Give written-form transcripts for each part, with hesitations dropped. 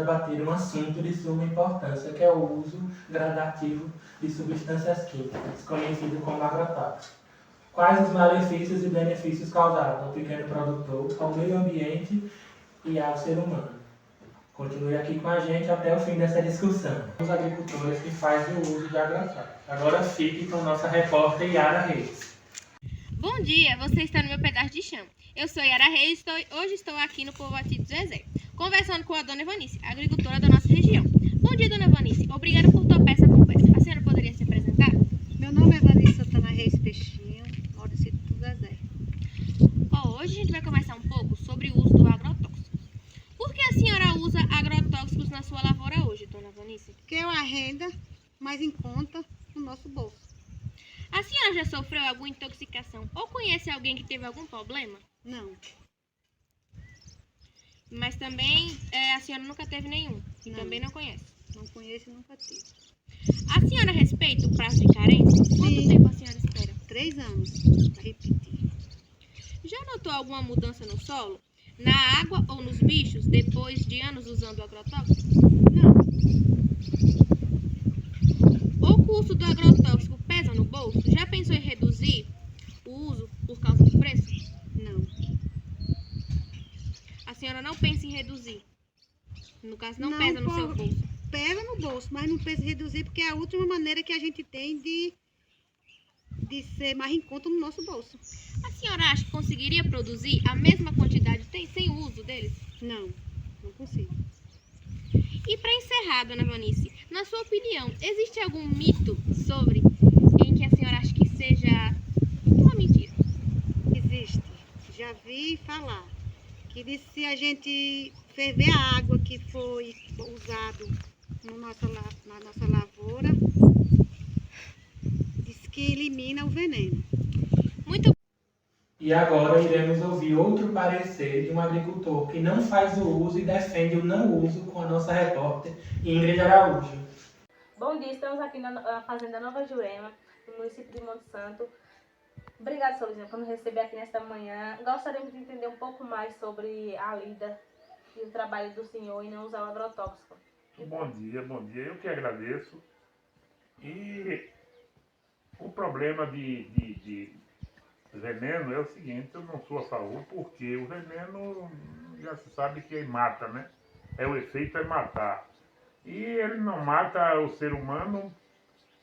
debater um assunto de suma importância, que é o uso gradativo de substâncias químicas, conhecido como agrotóxico. Quais os malefícios e benefícios causados ao pequeno produtor, ao meio ambiente e ao ser humano? Continue aqui com a gente até o fim dessa discussão. Os agricultores que fazem o uso de agrotóxicos. Agora fique com nossa repórter Yara Reis. Bom dia, você está no meu pedaço de chão. Eu sou Yara Reis e hoje estou aqui no povoativo do Zezé, conversando com a dona Evanice, agricultora da nossa região. Bom dia, dona Evanice. Obrigada por topar essa conversa. A senhora poderia se apresentar? Meu nome é Evanice Santana Reis Peixinho, moro no sítio do Zezé. Hoje a gente vai conversar um pouco sobre o uso do agrotóxico. Por que a senhora usa agrotóxicos na sua lavoura hoje, dona Evanice? Que é uma renda mais em conta no nosso bolso. A senhora já sofreu alguma intoxicação ou conhece alguém que teve algum problema? Não, Mas também a senhora nunca teve nenhum e Não. também não conhece. não conheço e nunca tive. A senhora respeita o prazo de carência? Quanto Sim. tempo a senhora espera? 3 anos, para repetir. Já notou alguma mudança no solo, na água ou nos bichos depois de anos usando o agrotóxico? Não, O custo do agrotóxico pesa no bolso? Já pensou em reduzir o uso por causa do preço? não, A senhora não pensa em reduzir. No caso, não Não, pesa no seu bolso. pega no bolso, mas não pensa em reduzir porque é a última maneira que a gente tem de ser mais em conta no nosso bolso. A senhora acha que conseguiria produzir a mesma quantidade sem o uso deles? Não, não consigo. E para encerrar, dona Vanice, na sua opinião, existe algum mito sobre em que a senhora acha que seja uma mentira? Existe, já vi falar, que diz que se a gente ferver a água que foi usado no na nossa lavoura, diz que elimina o veneno. Muito E agora iremos ouvir outro parecer de um agricultor que não faz o uso e defende o não uso com a nossa repórter Ingrid Araújo. Bom dia, estamos aqui na Fazenda Nova Jurema, no município de Monte Santo. Obrigada, Solinha, por nos receber aqui nesta manhã. Gostaríamos de entender um pouco mais sobre a lida e o trabalho do senhor em não usar o agrotóxico. Bom dia. Eu que agradeço. E o problema de veneno é o seguinte, eu não sou a favor, porque o veneno já se sabe que mata, né? O efeito é matar. E ele não mata o ser humano,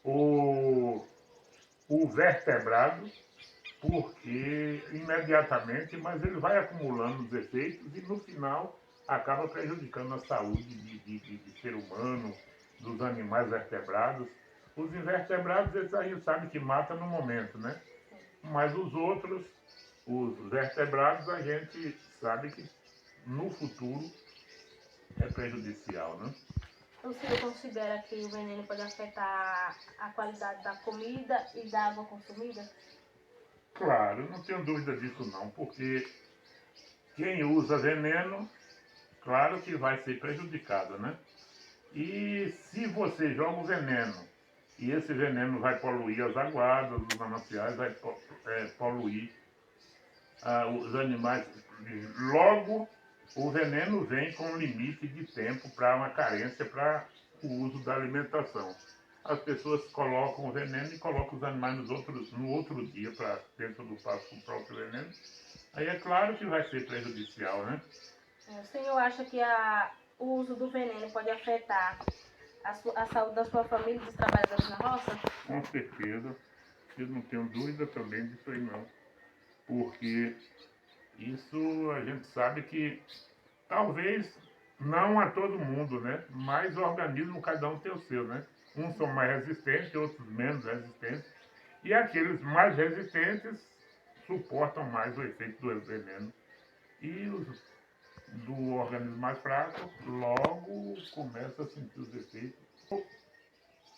o vertebrado, porque imediatamente, mas ele vai acumulando os efeitos e no final acaba prejudicando a saúde de ser humano, dos animais vertebrados. Os invertebrados, eles a gente sabe que mata no momento, né? Mas os outros, os vertebrados, a gente sabe que no futuro é prejudicial, né? O senhor considera que o veneno pode afetar a qualidade da comida e da água consumida? Claro, não tenho dúvida disso não, porque quem usa veneno, claro que vai ser prejudicado, né? E se você joga o veneno, e esse veneno vai poluir as aguadas, os mananciais, vai poluir os animais. Logo, o veneno vem com um limite de tempo para uma carência para o uso da alimentação. As pessoas colocam o veneno e colocam os animais no outro dia para dentro do pasto com o próprio veneno. Aí é claro que vai ser prejudicial, né? O senhor acha que o uso do veneno pode afetar a saúde da sua família e dos trabalhadores na roça? Com certeza. Eu não tenho dúvida também disso aí não. Porque isso a gente sabe que talvez não a todo mundo, né? Mas o organismo, cada um tem o seu, né? Uns são mais resistentes, outros menos resistentes. E aqueles mais resistentes suportam mais o efeito do veneno. E os do organismo mais fraco logo começam a sentir os efeitos.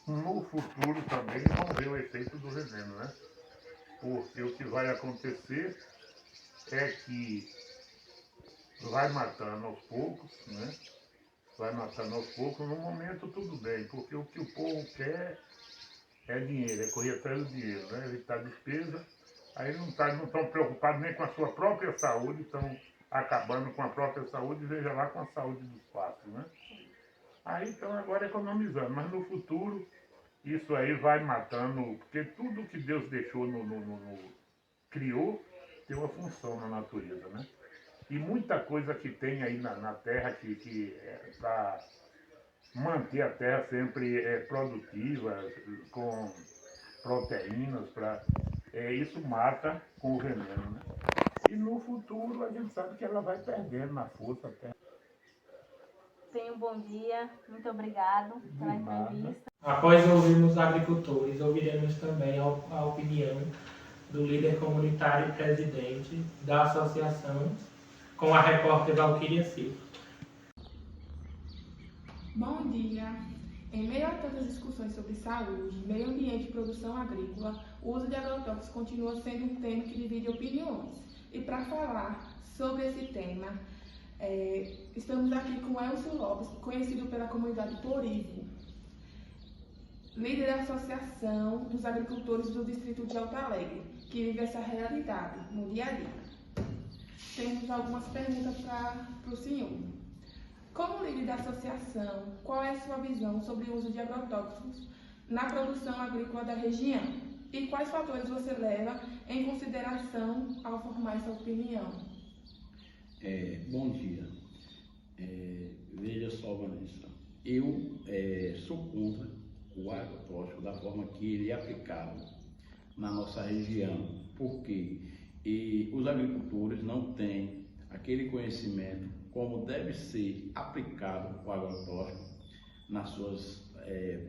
No futuro também vão ver o efeito do veneno, né? Porque o que vai acontecer é que vai matando aos poucos, né? Vai matando aos poucos, no momento tudo bem, porque o que o povo quer é dinheiro, é correr atrás do dinheiro, né? Evitar despesa. Aí não estão preocupados nem com a sua própria saúde, estão acabando com a própria saúde, veja lá com a saúde dos quatro, né? Aí estão agora economizando, mas no futuro isso aí vai matando, porque tudo que Deus deixou criou tem uma função na natureza, né? E muita coisa que tem aí na terra que é para manter a terra sempre produtiva, com proteínas, isso mata com o veneno, né? E no futuro a gente sabe que ela vai perdendo na força a terra. Tenha um bom dia. Muito obrigado pela De nada. entrevista. Após ouvirmos os agricultores, ouviremos também a opinião do líder comunitário e presidente da associação, com a repórter Valquíria Silva. Bom dia! Em meio a tantas discussões sobre saúde, meio ambiente e produção agrícola, o uso de agrotóxicos continua sendo um tema que divide opiniões. E para falar sobre esse tema, estamos aqui com Elcio Lopes, conhecido pela comunidade por Ivo, líder da Associação dos Agricultores do Distrito de Alto Alegre, que vive essa realidade no dia a dia. Temos algumas perguntas para o senhor. Como líder da associação, qual é a sua visão sobre o uso de agrotóxicos na produção agrícola da região? E quais fatores você leva em consideração ao formar essa opinião? Bom dia. Veja só, Vanessa, eu sou contra o agrotóxico da forma que ele é aplicado na nossa região, porque os agricultores não têm aquele conhecimento como deve ser aplicado o agrotóxico nas suas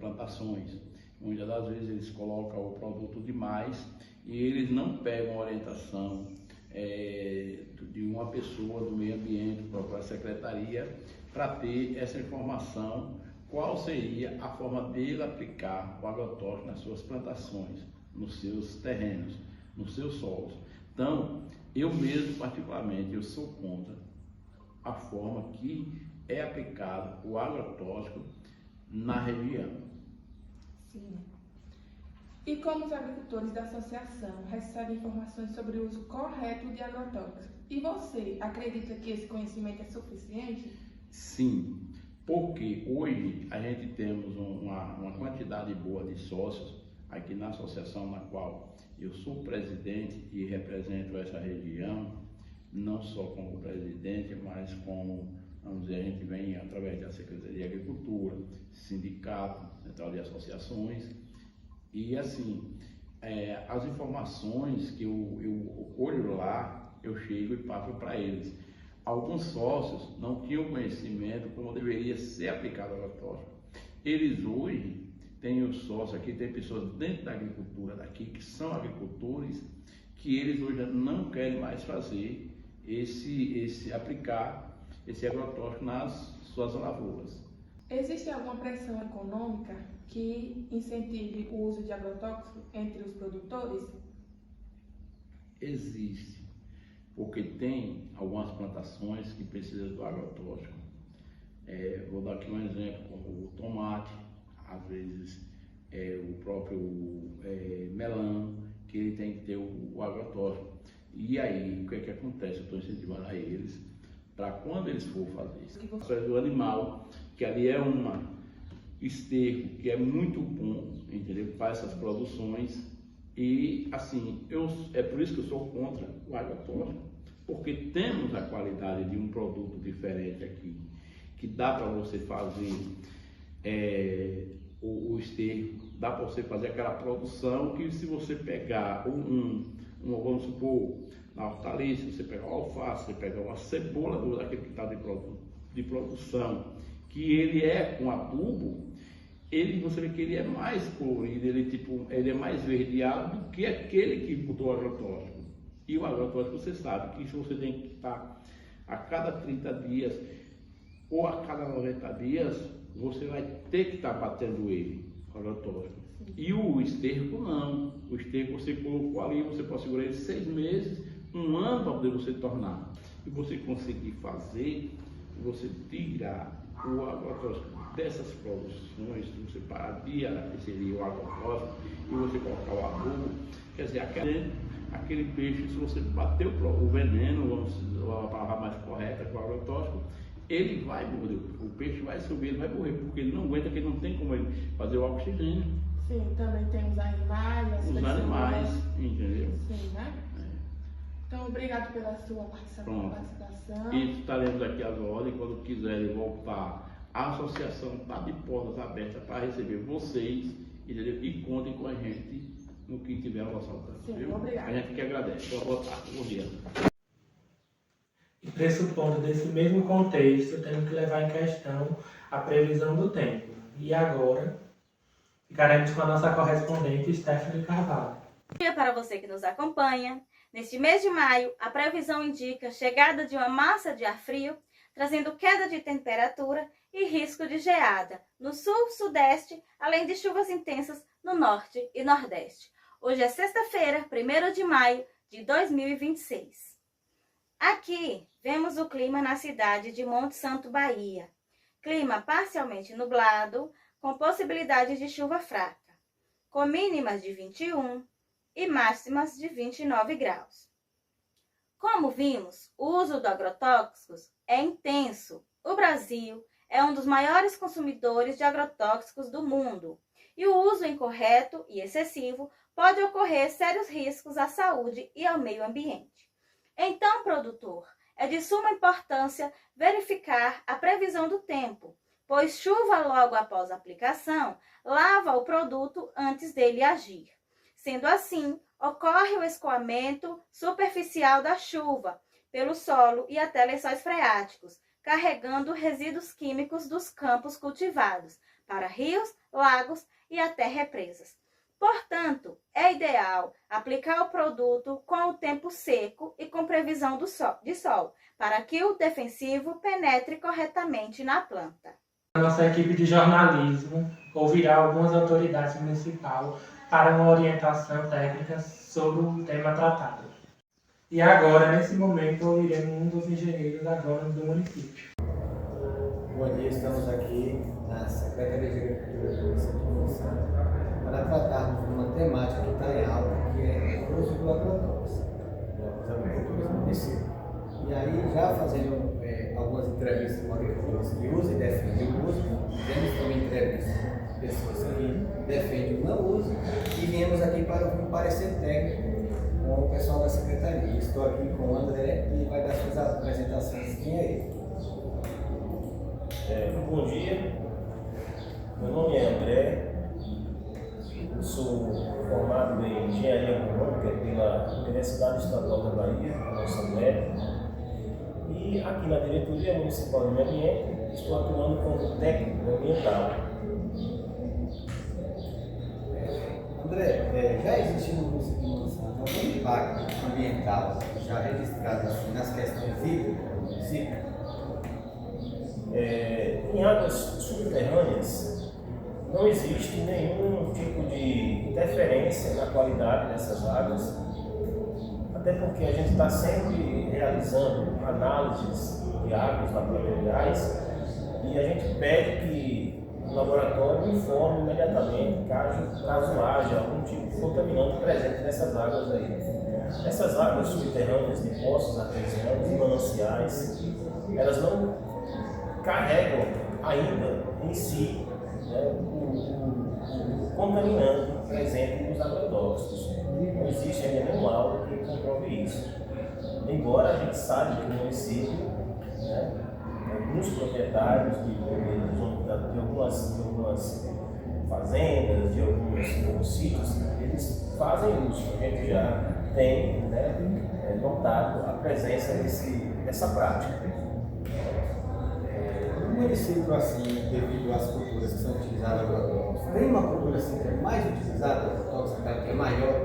plantações. Muitas das vezes eles colocam o produto demais e eles não pegam a orientação de uma pessoa do meio ambiente, da própria secretaria, para ter essa informação, qual seria a forma dele aplicar o agrotóxico nas suas plantações, nos seus terrenos, nos seus solos. Então, eu mesmo, particularmente, eu sou contra a forma que é aplicado o agrotóxico na região. Sim. E como os agricultores da associação recebem informações sobre o uso correto de agrotóxicos? E você acredita que esse conhecimento é suficiente? Sim, porque hoje a gente temos uma quantidade boa de sócios aqui na associação, na qual eu sou presidente e represento essa região, não só como presidente, mas como, vamos dizer, a gente vem através da Secretaria de Agricultura, Sindicato, Central de Associações, e assim, as informações que eu olho lá, eu chego e passo para eles. Alguns sócios não tinham conhecimento como deveria ser aplicado o agrotóxico. Eles hoje têm os sócios aqui, tem pessoas dentro da agricultura daqui que são agricultores, que eles hoje não querem mais fazer aplicar esse agrotóxico nas suas lavouras. Existe alguma pressão econômica que incentive o uso de agrotóxicos entre os produtores? Existe, porque tem algumas plantações que precisam do agrotóxico. Vou dar aqui um exemplo, como o tomate, às vezes o próprio melão, que ele tem que ter o agrotóxico. E aí, o que é que acontece? Eu estou incentivando a eles, para quando eles for fazer isso, do animal, que ali é esterco, que é muito bom, entendeu? Para essas produções. E assim, é por isso que eu sou contra o agrotóxico, porque temos a qualidade de um produto diferente aqui, que dá para você fazer o esterco, dá para você fazer aquela produção que, se você pegar vamos supor, na hortaliça, você pegar uma alface, você pegar uma cebola daquele que está de produção, que ele é com adubo, você vê que ele é mais colorido, ele é mais verdeado do que aquele que botou o agrotóxico. E o agrotóxico, você sabe que isso você tem que estar a cada 30 dias ou a cada 90 dias, você vai ter que estar batendo ele, o agrotóxico. E o esterco não. O esterco você colocou ali, você pode segurar ele 6 meses, 1 ano para poder você tornar. E você conseguir fazer, você tirar o agrotóxico dessas produções, você parar de inserir o agrotóxico e você colocar o adubo, quer dizer, aquele peixe, se você bater o veneno, vamos usar a palavra mais correta, com o agrotóxico, ele vai morrer, o peixe vai subir, ele vai morrer, porque ele não aguenta, que ele não tem como ele fazer o oxigênio. Sim, também tem os animais, as Os pessoas. animais, entendeu? Sim, né? Então, obrigado pela sua Pronto. participação. E estaremos aqui às ordens, quando quiserem voltar, a associação está de portas abertas para receber vocês, entendeu? E contem com a gente no que tiver ao nosso alcance. Sim, Viu? obrigado. A gente que agradece. Boa tarde, bom dia. E pressupondo desse mesmo contexto, temos que levar em questão a previsão do tempo. E agora, ficaremos com a nossa correspondente Stephanie Carvalho. Bom dia para você que nos acompanha. Neste mês de maio, a previsão indica a chegada de uma massa de ar frio, trazendo queda de temperatura e risco de geada no sul, sudeste, além de chuvas intensas no norte e nordeste. Hoje é sexta-feira, 1º de maio de 2026. Aqui vemos o clima na cidade de Monte Santo, Bahia. Clima parcialmente nublado, com possibilidade de chuva fraca, com mínimas de 21 e máximas de 29 graus. Como vimos, o uso de agrotóxicos é intenso. O Brasil é um dos maiores consumidores de agrotóxicos do mundo e o uso incorreto e excessivo pode ocorrer sérios riscos à saúde e ao meio ambiente. Então, produtor, é de suma importância verificar a previsão do tempo, pois chuva logo após a aplicação lava o produto antes dele agir. Sendo assim, ocorre o escoamento superficial da chuva pelo solo e até lençóis freáticos, carregando resíduos químicos dos campos cultivados para rios, lagos e até represas. Portanto, é ideal aplicar o produto com o tempo seco e com previsão de sol, para que o defensivo penetre corretamente na planta. A nossa equipe de jornalismo ouvirá algumas autoridades municipais para uma orientação técnica sobre o tema tratado. E agora, nesse momento, ouviremos um dos engenheiros agrônomos do município. Bom dia, estamos aqui na Secretaria de Agricultura do município de Monte Santo para tratarmos de uma temática que está em alta, que é o uso do agrotóxico nos agricultores do município. E aí, já fazendo algumas entrevistas com agricultores que usam e defendem o uso, temos também entrevistas com pessoas que defendem o não uso, e viemos aqui para ouvir um parecer técnico com o pessoal da Secretaria. Estou aqui com o André, que vai dar suas apresentações. Quem é ele? Bom dia, meu nome é André, eu sou formado em Engenharia Agronômica pela Universidade Estadual da Bahia, nossa UEB, e aqui na Diretoria Municipal do Meio Ambiente estou atuando como técnico ambiental. André, já existe no município de Monte Santo algum impacto ambiental já registrado assim, nas questões hídricas do município? Em águas subterrâneas não existe nenhum tipo de interferência na qualidade dessas águas, até porque a gente está sempre realizando análises de águas laboratoriais e a gente pede que o laboratório informe imediatamente caso haja algum tipo de contaminante presente nessas águas aí. Essas águas subterrâneas de poços artesianos e mananciais, elas não carregam ainda em si, né, o contaminante presente nos agrotóxicos. Não existe ainda nenhum laudo que comprove isso. Embora a gente saiba que no município, né, alguns proprietários de algumas fazendas, de alguns sítios, eles fazem uso. A gente já tem, né, notado a presença dessa prática. No município, assim, devido às culturas que são utilizadas agrotóxicos, tem uma cultura assim que é mais utilizada, agrotóxica, que é maior?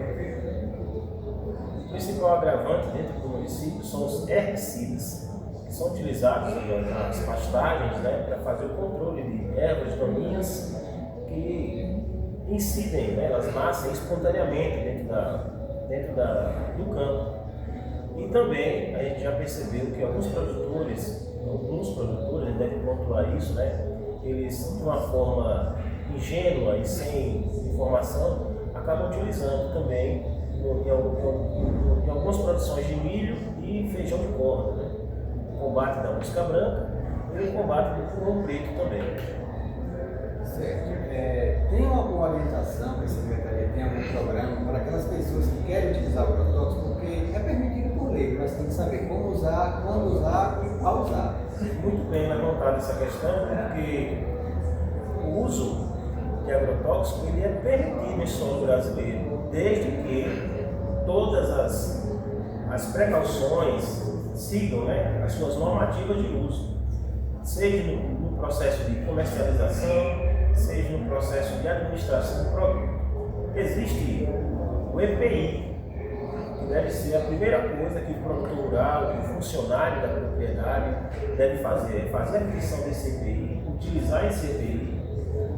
O principal agravante dentro do município são os herbicidas, que são utilizados nas pastagens, né, para fazer o controle de ervas daninhas que incidem, né, elas nascem espontaneamente dentro do campo. E também a gente já percebeu que alguns produtores devem pontuar isso, né, eles de uma forma ingênua e sem informação acabam utilizando também em algumas produções de milho e feijão de corda, né, o combate da mosca branca e o combate do preto também. Certo. Tem alguma orientação que a Secretaria tem algum programa para aquelas pessoas que querem utilizar o agrotóxico, porque é permitido por lei, mas tem que saber como usar, quando usar e qual usar. Muito bem levantada essa questão, porque o uso de agrotóxico ele é permitido em solo brasileiro, desde que todas as precauções sigam, né, as suas normativas de uso, seja no processo de comercialização, seja no processo de administração do produto. Existe o EPI, que deve ser a primeira coisa que o produtor rural, o funcionário da propriedade deve fazer a aquisição desse EPI, utilizar esse EPI,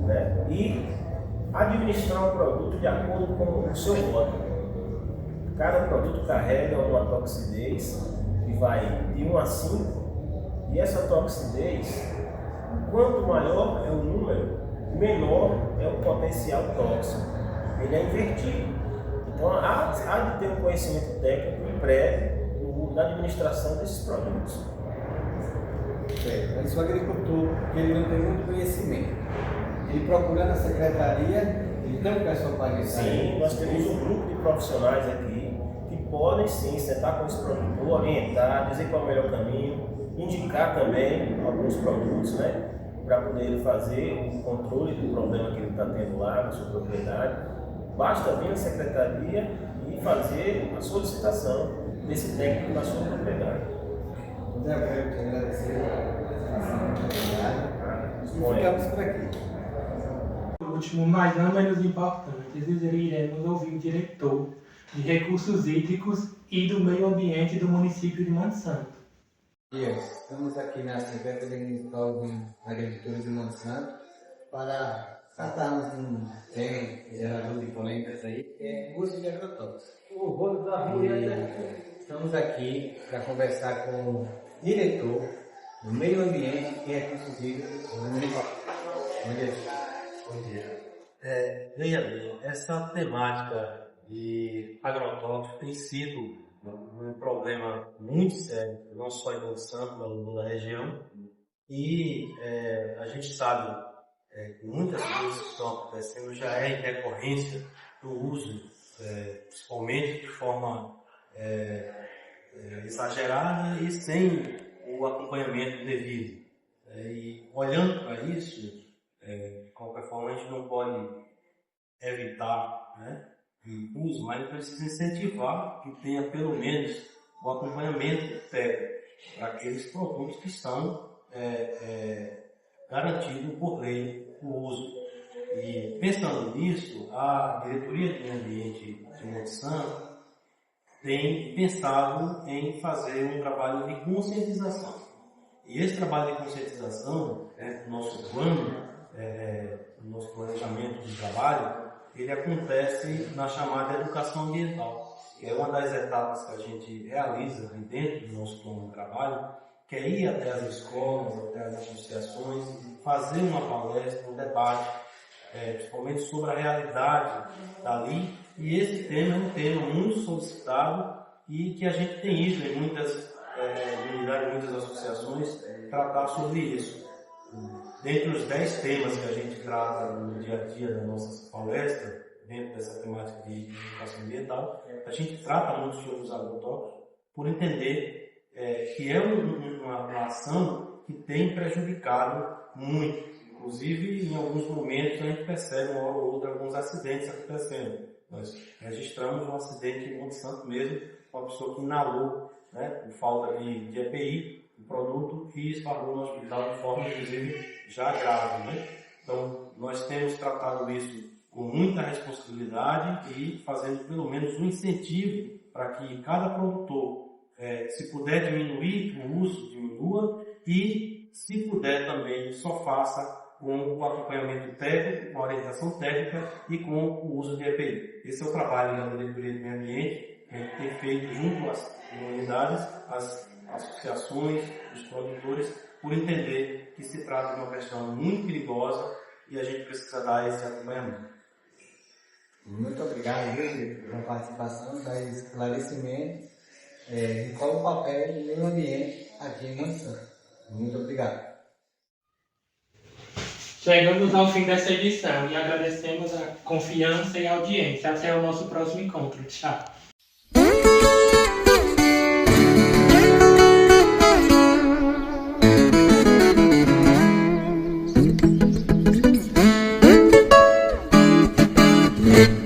né, e administrar o produto de acordo com o seu rótulo. Cada produto carrega uma toxidez que vai de 1 a 5, e essa toxidez, quanto maior é o número, menor é o potencial tóxico. Ele é invertido. Então há de ter um conhecimento técnico e prévio na administração desses produtos. Mas o agricultor, que ele não tem muito conhecimento, ele procurando a secretaria, ele tem um pessoal para isso? Sim, nós temos um grupo de profissionais aqui que podem sim sentar com esse produtor, orientar, dizer qual é o melhor caminho, indicar também alguns produtos, né, para poder ele fazer o controle do problema que ele está tendo lá na sua propriedade. Basta vir na secretaria e fazer a solicitação desse técnico na sua propriedade. Então, eu quero te agradecer a oportunidade e ficamos por aqui. Por último, mas não menos importante, iremos ouvir o diretor de Recursos Hídricos e do Meio Ambiente do município de Monte Santo. Estamos aqui na Secretaria Municipal de Agricultura de Monte Santo para tratarmos de um tema gerador de polêmicas aí, que é o uso de agrotóxicos. Estamos aqui para conversar com o diretor do Meio Ambiente e Recursos Hídricos do município. Bom dia. Veja bem, essa temática de agrotóxicos tem sido um problema muito sério, não só em Monte Santo, mas na região. E a gente sabe que muitas coisas que estão acontecendo já é em recorrência do uso, principalmente de forma exagerada e sem o acompanhamento devido. E olhando para isso, de qualquer forma a gente não pode evitar, né, o uso, mas precisa incentivar que tenha pelo menos o acompanhamento técnico para aqueles produtos que estão garantidos por lei o uso. E pensando nisso, a Diretoria de Meio Ambiente de Monte Santo tem pensado em fazer um trabalho de conscientização. E esse trabalho de conscientização, nosso plano, nosso planejamento de trabalho, ele acontece na chamada educação ambiental, que é uma das etapas que a gente realiza dentro do nosso plano de trabalho, que é ir até as escolas, até as associações, fazer uma palestra, um debate, principalmente sobre a realidade dali. E esse tema é um tema muito solicitado e que a gente tem ido em muitas unidades, muitas associações, tratar sobre isso. Dentre os 10 temas que a gente trata no dia a dia da nossa palestra, dentro dessa temática de educação ambiental, a gente trata muito sobre os agrotóxicos por entender que é uma ação que tem prejudicado muito. Inclusive, em alguns momentos, a gente percebe uma hora ou outra alguns acidentes acontecendo. Nós registramos um acidente em Monte Santo mesmo, uma pessoa que inalou, né, por falta de EPI, o produto, e esbarrou no hospital de forma, inclusive, já grave, né? Então, nós temos tratado isso com muita responsabilidade e fazendo pelo menos um incentivo para que cada produtor, se puder diminuir o uso, diminua, e se puder também só faça com o acompanhamento técnico, com a orientação técnica e com o uso de EPI. Esse é o trabalho da Diretoria do Meio Ambiente, que a gente tem feito junto às comunidades, às associações, os produtores, por entender que se trata de uma questão muito perigosa e a gente precisa dar esse acompanhamento. Muito obrigado, viu, pela participação, dar esclarecimento de qual o papel do meio ambiente aqui em Monte Santo. Muito obrigado. Chegamos ao fim dessa edição e agradecemos a confiança e a audiência. Até o nosso próximo encontro. Tchau. Thank you.